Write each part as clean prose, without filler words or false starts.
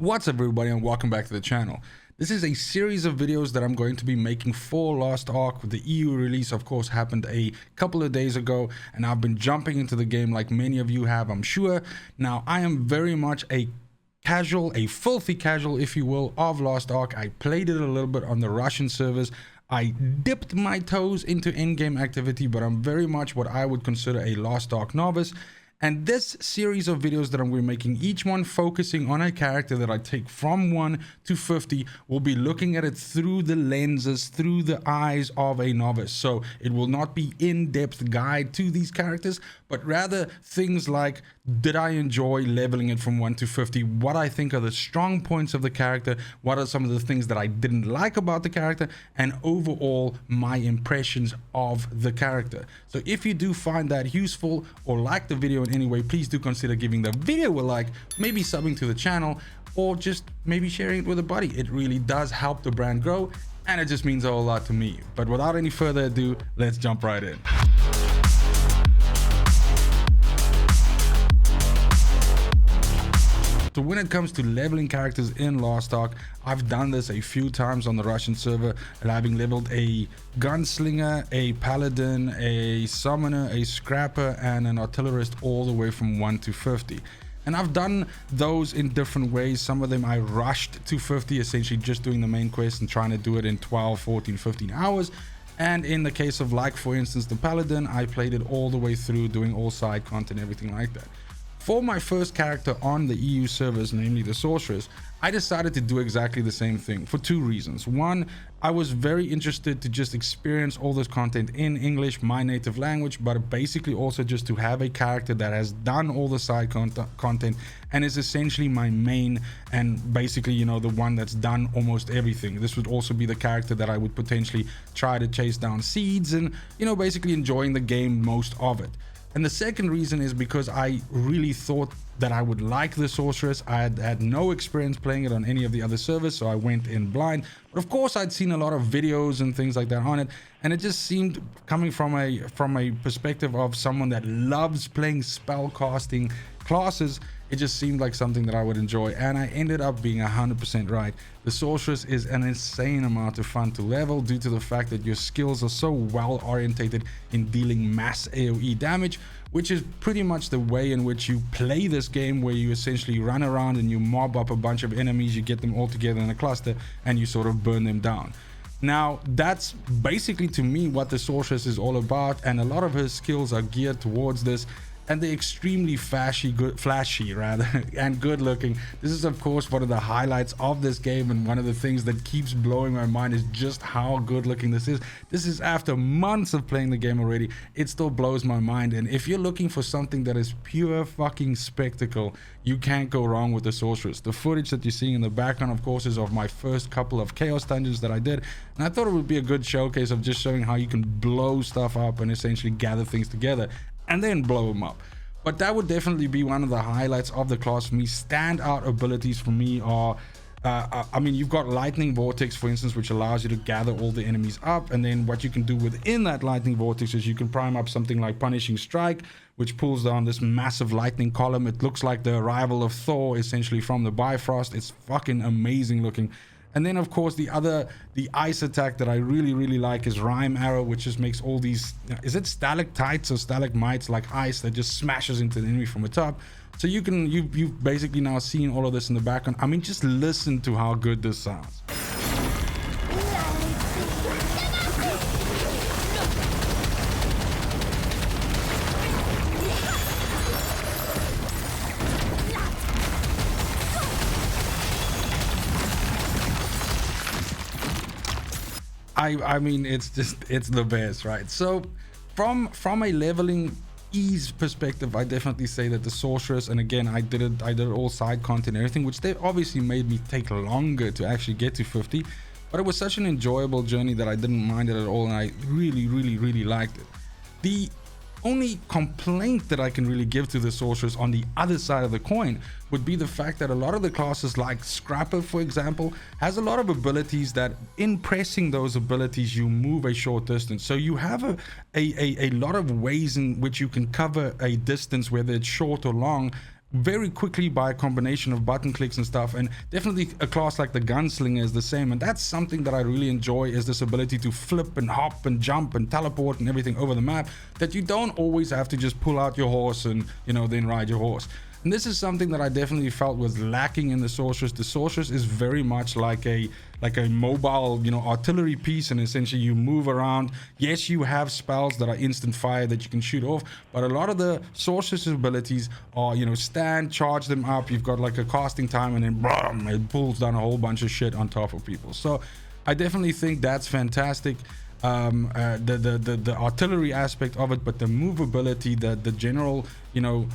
What's up everybody, and welcome back to the channel. This is a series of videos that I'm going to be making for Lost Ark. The EU release of course happened a couple of days ago, and I've been jumping into the game like many of you have, I'm sure. Now I am very much a casual, a filthy casual if you will, of Lost Ark. I played it a little bit on the Russian servers. I dipped my toes into in-game activity, but I'm very much what I would consider a Lost Ark novice. And this series of videos that I'm going to be making, each one focusing on a character that I take from 1 to 50, will be looking at it through the lenses, through the eyes of a novice. So it will not be in-depth guide to these characters, but rather things like, did I enjoy leveling it from 1 to 50? What I think are the strong points of the character? What are some of the things that I didn't like about the character? And overall, my impressions of the character. So if you do find that useful or like the video in any way, please do consider giving the video a like, maybe subbing to the channel, or just maybe sharing it with a buddy. It really does help the brand grow, and it just means a whole lot to me. But without any further ado, let's jump right in. So when it comes to leveling characters in Lost Ark, I've done this a few times on the Russian server, having leveled a gunslinger, a paladin, a summoner, a scrapper, and an artillerist all the way from 1 to 50. And I've done those in different ways. Some of them I rushed to 50, essentially just doing the main quest and trying to do it in 12, 14, 15 hours. And in the case of, like, for instance, the paladin, I played it all the way through, doing all side content, everything like that. For my first character on the EU servers, namely the Sorceress, I decided to do exactly the same thing for two reasons. One, I was very interested to just experience all this content in English, my native language, but basically also just to have a character that has done all the side content and is essentially my main, and basically, you know, the one that's done almost everything. This would also be the character that I would potentially try to chase down seeds and, you know, basically enjoying the game most of it. And the second reason is because I really thought that I would like the Sorceress. I had no experience playing it on any of the other servers, so I went in blind. But of course, I'd seen a lot of videos and things like that on it, and it just seemed, coming from a perspective of someone that loves playing spell casting classes, it just seemed like something that I would enjoy, and I ended up being 100% right. The Sorceress is an insane amount of fun to level due to the fact that your skills are so well orientated in dealing mass AoE damage, which is pretty much the way in which you play this game, where you essentially run around and you mob up a bunch of enemies, you get them all together in a cluster, and you sort of burn them down. Now, that's basically, to me, what the Sorceress is all about, and a lot of her skills are geared towards this. And they're extremely flashy, and good looking. This is of course one of the highlights of this game, and one of the things that keeps blowing my mind is just how good looking this is. This is after months of playing the game already. It still blows my mind, and if you're looking for something that is pure fucking spectacle, you can't go wrong with the Sorceress. The footage that you're seeing in the background, of course, is of my first couple of chaos dungeons that I did, and I thought it would be a good showcase of just showing how you can blow stuff up and essentially gather things together and then blow them up. But that would definitely be one of the highlights of the class for me. Standout abilities for me are, I mean, you've got Lightning Vortex, for instance, which allows you to gather all the enemies up, and then what you can do within that Lightning Vortex is you can prime up something like Punishing Strike, which pulls down this massive lightning column. It looks like the arrival of Thor, essentially, from the Bifrost. It's fucking amazing looking. And then of course the ice attack that I really like is Rhyme Arrow, which just makes all these, is it stalactites or stalagmites like ice that just smashes into the enemy from the top. So you've basically now seen all of this in the background. I mean, just listen to how good this sounds. I mean, it's the best, right? So from a leveling ease perspective, I definitely say that the Sorceress, and again, I did all side content and everything, which they obviously made me take longer to actually get to 50, but it was such an enjoyable journey that I didn't mind it at all, and I really liked it. The only complaint that I can really give to the Sorceress on the other side of the coin would be the fact that a lot of the classes, like Scrapper for example, has a lot of abilities that in pressing those abilities you move a short distance. So you have a lot of ways in which you can cover a distance, whether it's short or long, very quickly by a combination of button clicks and stuff. And definitely a class like the gunslinger is the same, and that's something that I really enjoy, is this ability to flip and hop and jump and teleport and everything over the map, that you don't always have to just pull out your horse and, you know, then ride your horse. And this is something that I definitely felt was lacking in the Sorceress. The Sorceress is very much like a mobile, you know, artillery piece, and essentially you move around. Yes, you have spells that are instant fire that you can shoot off, but a lot of the Sorceress abilities are, you know, stand, charge them up. You've got like a casting time, and then boom, it pulls down a whole bunch of shit on top of people. So I definitely think that's fantastic. The artillery aspect of it, but the movability, the general, you know,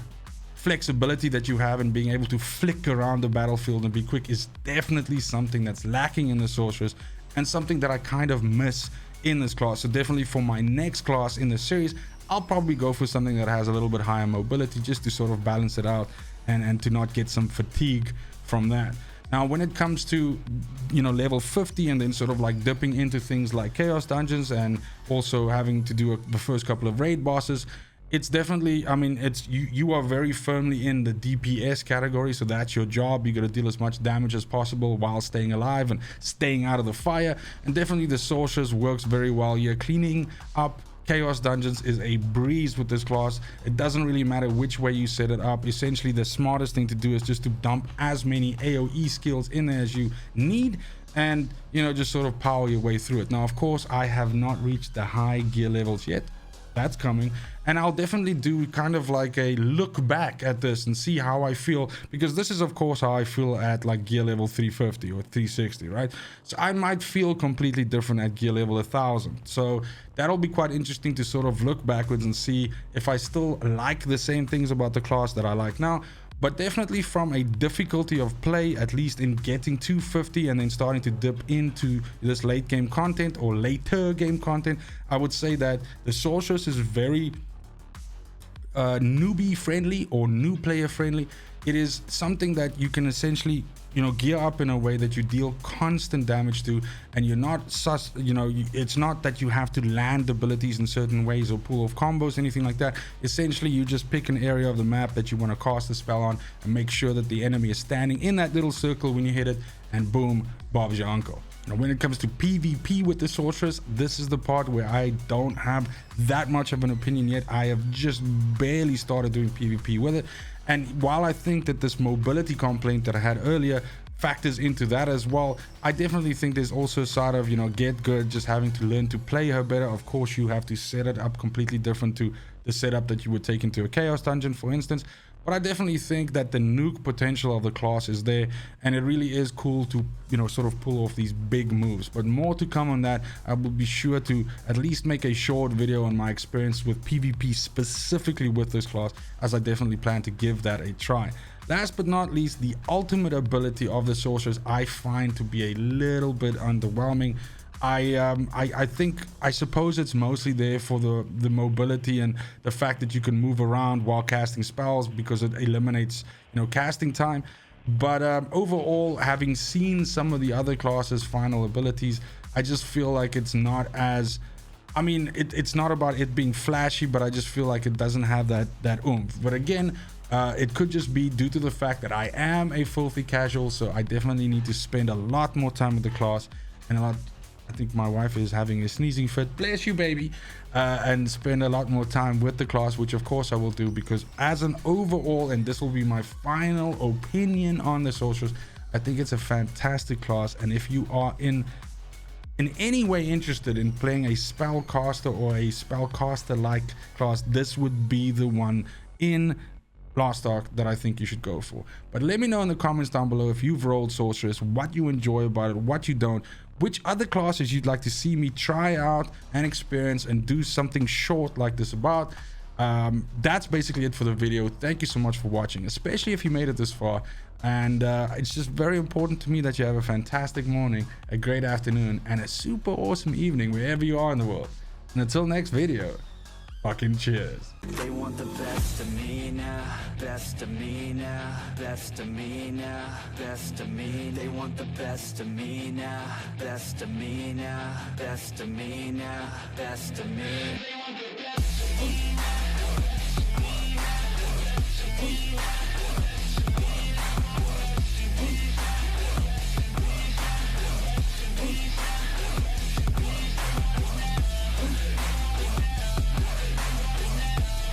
flexibility that you have in being able to flick around the battlefield and be quick is definitely something that's lacking in the Sorceress, and something that I kind of miss in this class. So definitely for my next class in the series, I'll probably go for something that has a little bit higher mobility, just to sort of balance it out and to not get some fatigue from that. Now, when it comes to, you know, level 50 and then sort of like dipping into things like Chaos Dungeons and also having to do the first couple of raid bosses, it's definitely, I mean, it's you are very firmly in the DPS category, so that's your job. You got to deal as much damage as possible while staying alive and staying out of the fire. And definitely the Sorceress works very well here. Cleaning up Chaos Dungeons is a breeze with this class. It doesn't really matter which way you set it up. Essentially, the smartest thing to do is just to dump as many AoE skills in there as you need, and, you know, just sort of power your way through it. Now, of course, I have not reached the high gear levels yet. That's coming, and I'll definitely do kind of like a look back at this and see how I feel, because this is of course how I feel at like gear level 350 or 360, right? So I might feel completely different at gear level 1000. So that'll be quite interesting to sort of look backwards and see if I still like the same things about the class that I like now. But definitely from a difficulty of play, at least in getting to 50 and then starting to dip into this late game content or later game content, I would say that the Sorceress is very newbie friendly or new player friendly. It is something that you can essentially, you know, gear up in a way that you deal constant damage to, and you're not it's not that you have to land abilities in certain ways or pull off combos, anything like that. Essentially, you just pick an area of the map that you want to cast a spell on and make sure that the enemy is standing in that little circle when you hit it, and boom, Bob's your uncle. Now, when it comes to PvP with the Sorceress, this is the part where I don't have that much of an opinion yet. I have just barely started doing PvP with it. And while I think that this mobility complaint that I had earlier factors into that as well, I definitely think there's also a side of, you know, get good, just having to learn to play her better. Of course, you have to set it up completely different to the setup that you would take into a Chaos Dungeon, for instance. But I definitely think that the nuke potential of the class is there, and it really is cool to, you know, sort of pull off these big moves. But more to come on that. I will be sure to at least make a short video on my experience with PvP specifically with this class, as I definitely plan to give that a try. Last but not least, the ultimate ability of the Sorceress I find to be a little bit underwhelming. I suppose it's mostly there for the mobility and the fact that you can move around while casting spells, because it eliminates, you know, casting time. But overall, having seen some of the other classes' final abilities, I just feel like it's not as, I mean, it's not about it being flashy, but I just feel like it doesn't have that oomph. But again, it could just be due to the fact that I am a filthy casual, so I definitely need to spend a lot more time with the class, and I think my wife is having a sneezing fit, bless you baby, and spend a lot more time with the class, which of course I will do, because as an overall, and this will be my final opinion on the Sorceress, I think it's a fantastic class. And if you are in any way interested in playing a spellcaster or a spellcaster like class, this would be the one in Lost Ark that I think you should go for. But let me know in the comments down below if you've rolled Sorceress, what you enjoy about it, what you don't, which other classes you'd like to see me try out and experience and do something short like this about. That's basically it for the video. Thank you so much for watching, especially if you made it this far. And it's just very important to me that you have a fantastic morning, a great afternoon, and a super awesome evening wherever you are in the world. And until next video, fucking cheers. They want the best of me now, best of me now, best of me now, best of me. They want the best of me now, best of me now, best of me now, best of me.